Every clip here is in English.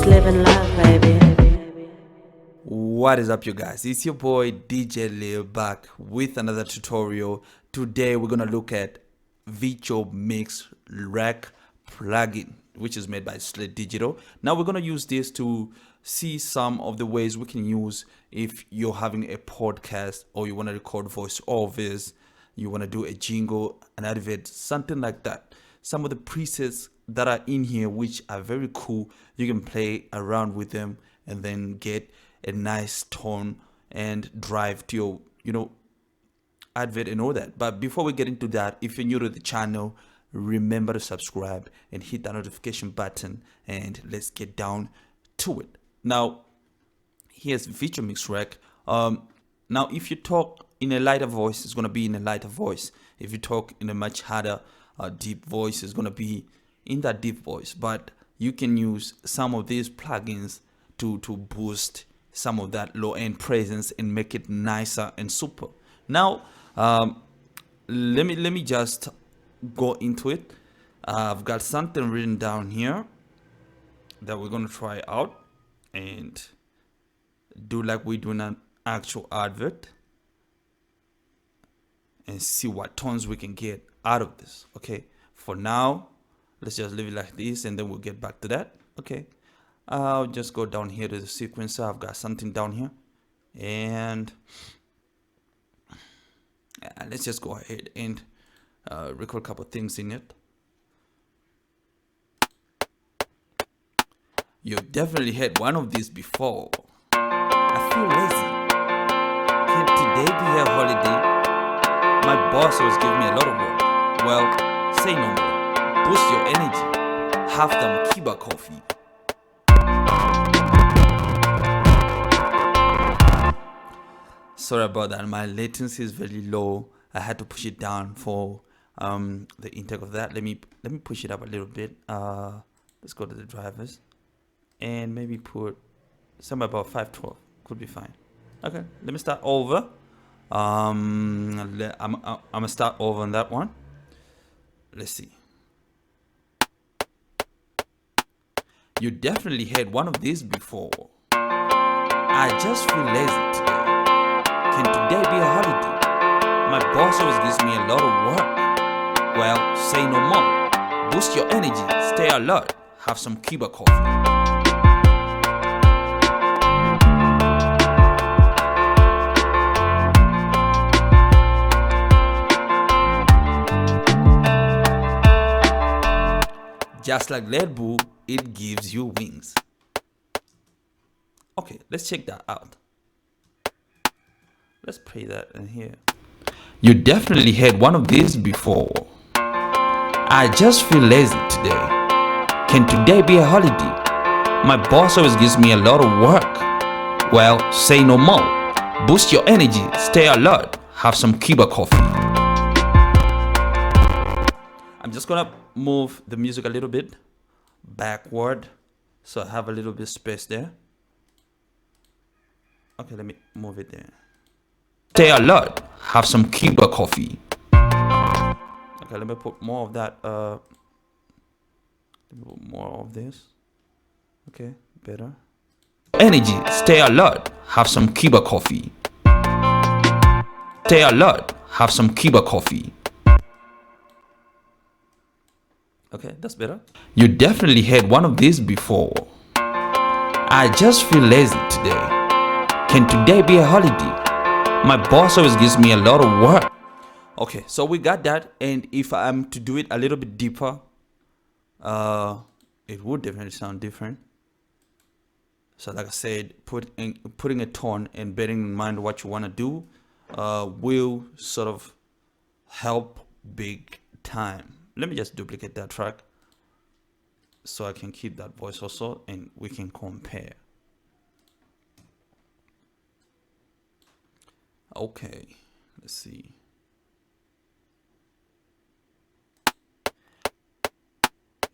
Just living life, baby. What is up, you guys? It's your boy DJ Lil back with another tutorial. Today we're gonna look at Virtual Mix Rack plugin, which is made by Slate Digital. Now we're gonna use this to see some of the ways we can use if you're having a podcast or you want to record voiceovers, you want to do a jingle, an advert, something like that. Some of the presets that are in here which are very cool, you can play around with them and then get a nice tone and drive to your advert and all that. But before we get into that, if you're new to the channel, remember to subscribe and hit that notification button, and let's get down to it. Now here's Virtual Mix Rack. Now if you talk in a lighter voice, it's going to be in a lighter voice. If you talk in a much harder deep voice, it's going to be in that deep voice. But you can use some of these plugins to boost some of that low-end presence and make it nicer and super. Now let me just go into it. I've got something written down here that we're going to try out and do like we do in an actual advert and see what tones we can get out of this. Okay, for now let's just leave it like this and then we'll get back to that. Okay, I'll just go down here to the sequencer. I've got something down here, and let's just go ahead and record a couple of things in it. You've definitely had one of these before. I feel lazy. Can today be a holiday? My boss always give me a lot of work. Well, say no more. Boost your energy. Have them Kiba coffee. Sorry about that. My latency is very low. I had to push it down for the intake of that. Let me push it up a little bit. Let's go to the drivers and maybe put somewhere about 512. Could be fine. Okay, let me start over. I'm gonna start over on that one. Let's see. You definitely had one of these before. I just feel lazy today. Can today be a holiday? My boss always gives me a lot of work. Well, say no more. Boost your energy. Stay alert. Have some Kiba coffee. Just like Red Bull, it gives you wings. Okay, let's check that out. Let's play that in here. You definitely had one of these before. I just feel lazy today. Can today be a holiday? My boss always gives me a lot of work. Well, say no more. Boost your energy. Stay alert. Have some Kiba coffee. I'm just gonna move the music a little bit backward so I have a little bit space there. Okay, let me move it there. Stay alert. Have some Kiba coffee. Okay, let me put more of that. Let me put more of this. Okay, better. Energy. Stay alert. Have some Kiba coffee. Stay alert. Have some Kiba coffee. Okay, that's better. You definitely had one of these before. I just feel lazy today. Can today be a holiday? My boss always gives me a lot of work. Okay, so we got that, and if I'm to do it a little bit deeper, it would definitely sound different. So like I said, putting a tone and bearing in mind what you want to do will sort of help big time. Let me just duplicate that track so I can keep that voice also and we can compare. Okay, let's see.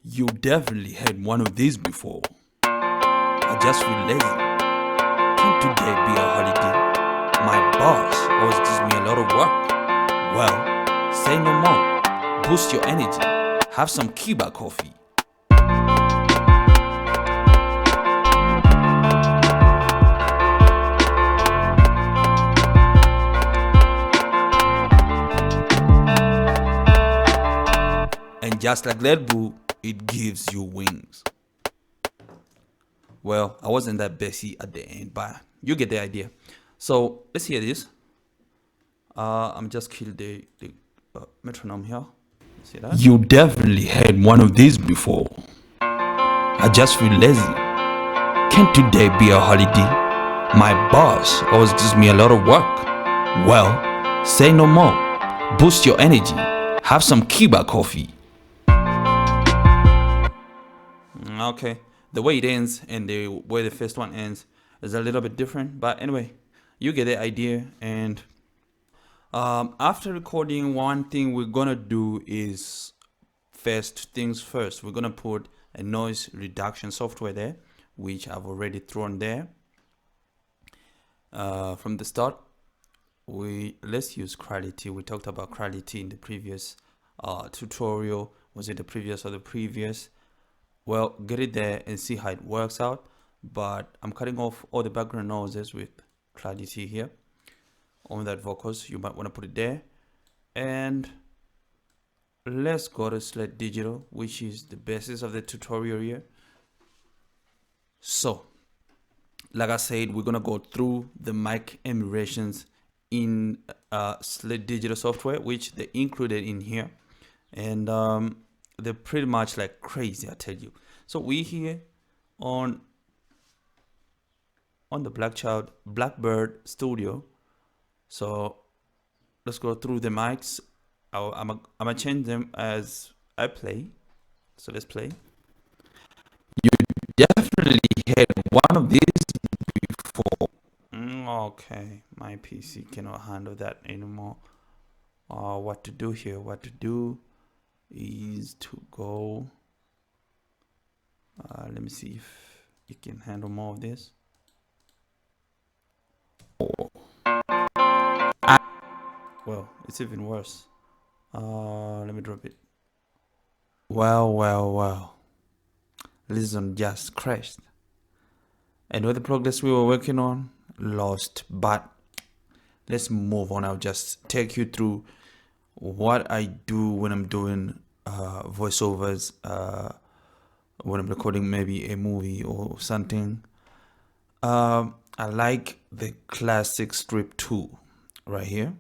You definitely had one of these before. I just feel lazy. Can today be a holiday? My boss always gives me a lot of work. Well, say no more. Boost your energy. Have some Kiba coffee. just like Red Bull, it gives you wings. Well, I wasn't that bassy at the end, but you get the idea. So let's hear this. I'm just kill the metronome here. See that? You definitely had one of these before. I just feel lazy. Can't today be a holiday? My boss always gives me a lot of work. Well, say no more. Boost your energy. Have some Kiba coffee. Okay, the way it ends and the way the first one ends is a little bit different, but anyway, you get the idea. And after recording, one thing we're gonna do is, first things first, we're gonna put a noise reduction software there, which I've already thrown there from the start. Let's use quality. We talked about quality in the previous tutorial. Was it the previous or the previous? Well, get it there and see how it works out. But I'm cutting off all the background noises with clarity here on that vocals. You might want to put it there. And let's go to Slate Digital, which is the basis of the tutorial here. So, like I said, we're gonna go through the mic emulations in Slate Digital software, which they included in here. And they're pretty much like crazy, I tell you. So we here on the Blackbird Studio. So let's go through the mics. I'm gonna change them as I play. So let's play. You definitely had one of these before. Okay, my PC cannot handle that anymore. What to do here? What to do is to go. Let me see if it can handle more of this. Well, it's even worse. Let me drop it. Well. Listen, just crashed. And with the progress we were working on, lost. But let's move on. I'll just take you through what I do when I'm doing voiceovers, when I'm recording maybe a movie or something. I like the classic strip tool right here.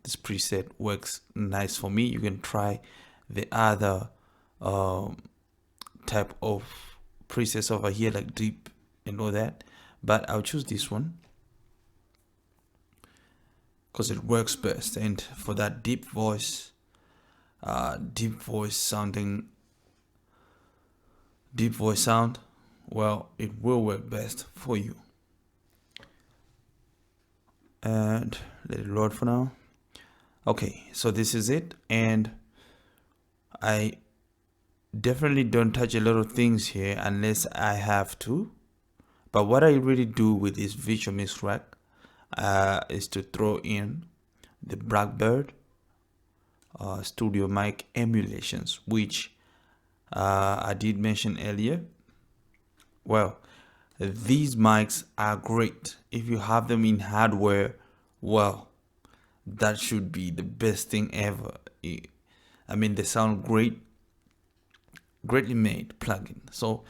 This preset works nice for me. You can try the other type of presets over here, like deep and all that, but I'll choose this one because it works best. And for that deep voice sound, well, it will work best for you. And let it load for now. Okay, so this is it, and I definitely don't touch a lot of things here unless I have to. But what I really do with this virtual mix rack is to throw in the Blackbird studio mic emulations, which I did mention earlier. Well, these mics are great. If you have them in hardware, well, that should be the best thing ever. I mean, they sound great, greatly made plugin. So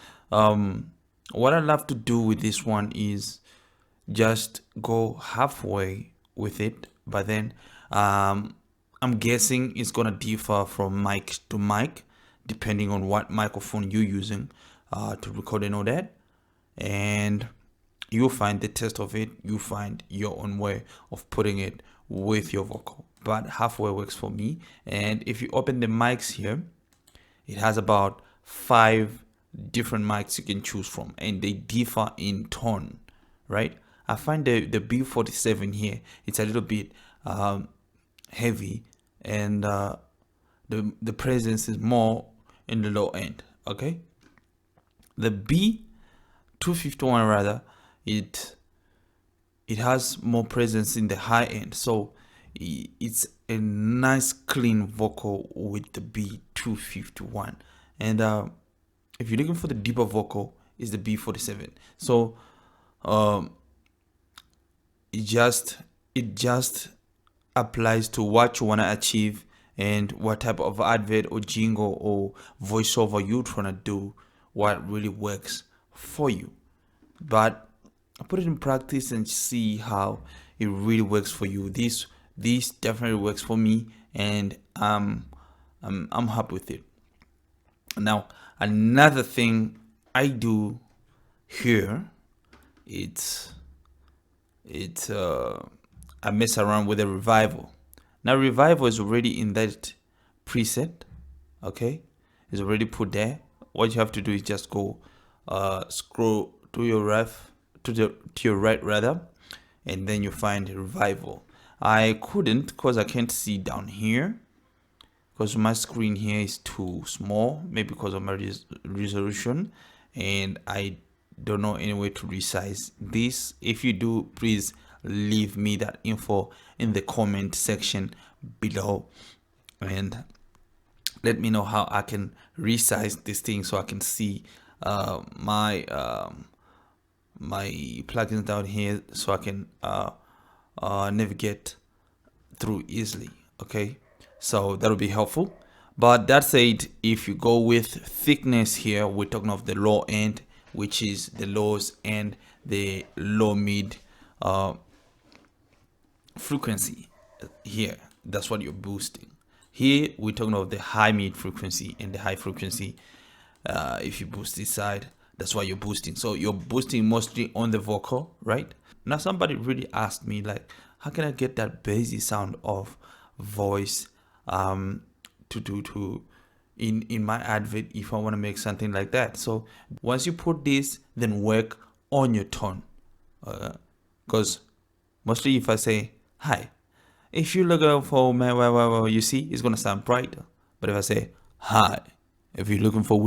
what I love to do with this one is just go halfway with it, but then I'm guessing it's gonna differ from mic to mic depending on what microphone you're using to record and all that, and you'll find the test of it. You find your own way of putting it with your vocal, but halfway works for me. And if you open the mics here, it has about 5 different mics you can choose from, and they differ in tone, right? I find the B47 here, it's a little bit heavy, and the presence is more in the low end. Okay, the B251 rather, it has more presence in the high end, so it's a nice clean vocal with the B251. And if you're looking for the deeper vocal, is the B47. So it just applies to what you want to achieve and what type of advert or jingle or voiceover you're trying to do, what really works for you. But put it in practice and see how it really works for you. This definitely works for me, and I'm happy with it. Now, another thing I do here, it's I mess around with a revival. Now, revival is already in that preset, okay? It's already put there. What you have to do is just go scroll to your right rather, and then you find revival. I couldn't because I can't see down here because my screen here is too small, maybe because of my resolution, and I don't know any way to resize this. If you do, please leave me that info in the comment section below and let me know how I can resize this thing so I can see my plugins down here, so I can navigate through easily. Okay, so that'll be helpful. But that said, if you go with thickness here, we're talking of the low end, which is the lows and the low mid frequency here. That's what you're boosting. Here we're talking of the high mid frequency and the high frequency. If you boost this side, that's why you're boosting. So you're boosting mostly on the vocal, right? Now somebody really asked me, like, how can I get that bassy sound of voice to in my advert if I want to make something like that? So once you put this, then work on your tone, because mostly if I say hi, if you look for my, you see, it's gonna sound brighter. But if I say hi, if you're looking for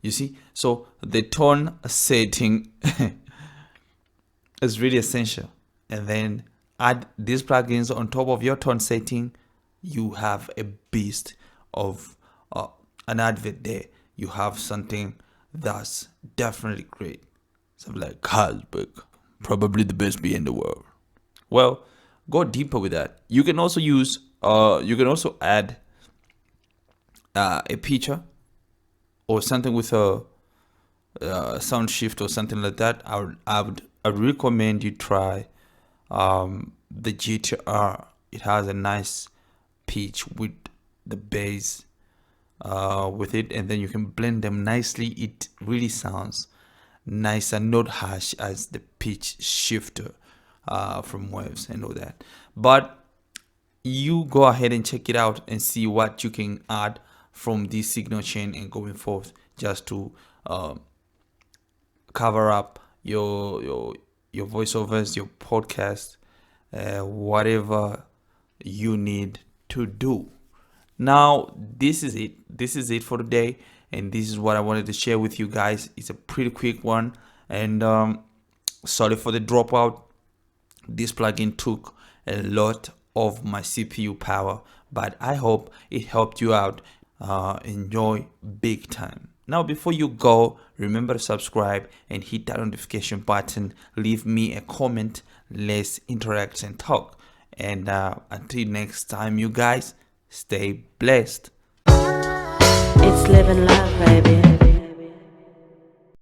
you see, so the tone setting is really essential. And then add these plugins on top of your tone setting, you have a beast of an advert there. You have something that's definitely great. Something like Carlsberg, probably the best beer in the world. Well, go deeper with that. You can also use you can also add a picture or something with a sound shift or something like that. I'd recommend you try the GTR. It has a nice pitch with the bass with it, and then you can blend them nicely. It really sounds nice and not harsh as the pitch shifter from waves and all that. But you go ahead and check it out and see what you can add from this signal chain and going forth, just to cover up your voiceovers, your podcast, whatever you need to do. Now, this is it for today, and this is what I wanted to share with you guys. It's a pretty quick one, and sorry for the dropout. This plugin took a lot of my CPU power, but I hope it helped you out. Enjoy big time. Now, before you go, remember to subscribe and hit that notification button. Leave me a comment. Let's interact and talk. And until next time, you guys, stay blessed. It's living life, baby.